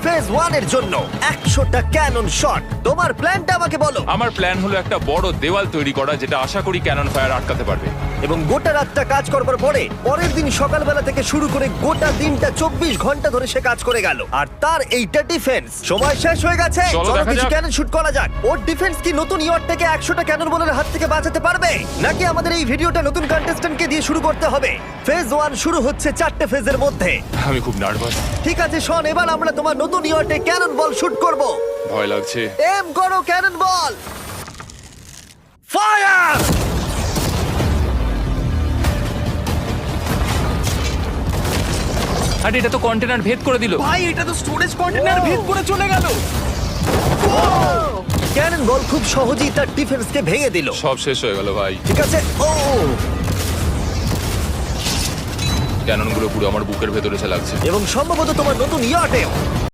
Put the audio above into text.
Phase 1 এর জন্য 100টা Canon shot. তোমার প্ল্যানটা আমাকে বলো। আমার প্ল্যান হলো একটা বড় দেওয়াল তৈরি করা, যেটা আশা করি ক্যানন ফায়ার আটকাতে পারবে। এবং গোটা রাতটা কাজ করবার পরে পরের দিন সকালবেলা থেকে শুরু করে গোটা দিনটা 24 ঘন্টা ধরে সে কাজ করে গেল, আর তার এইটা ডিফেন্স। সময় শেষ হয়ে গেছে, চলো চলো দেখা কিছু যাক। ক্যানন শুট করা যাক। ওর ডিফেন্স কি নতুন ইয়র্কটাকে 100টা ক্যানন বলের হাত থেকে বাঁচাতে পারবে, নাকি আমাদের এই ভিডিওটা নতুন কন্টেস্ট্যান্টকে দিয়ে শুরু করতে হবে? ফেজ 1 শুরু হচ্ছে 4টে ফেজের মধ্যে। আমি খুব নার্ভাস, ঠিক আছে শন, এবার আমরা তোমার নতুন ইয়র্কে ক্যানন বল শুট করব। ভয় লাগছে। এম করো ক্যানন বল, ফায়ার! আরে এটা তো কন্টেনার ভেদ করে দিল। ভাই এটা তো স্টোরেজ কন্টেনার ভেদ করে চলে গেল। ক্যানন বল খুব সহজেই তার ডিফেন্সকে ভেঙে দিল। সব শেষ হয়ে গেল ভাই। ঠিক আছে, ও ক্যাননগুলো পুরো আমার বুকের ভেতরে এসে লাগছে। এবং সম্ভবত তোমার নতুন ইয়র্টেও।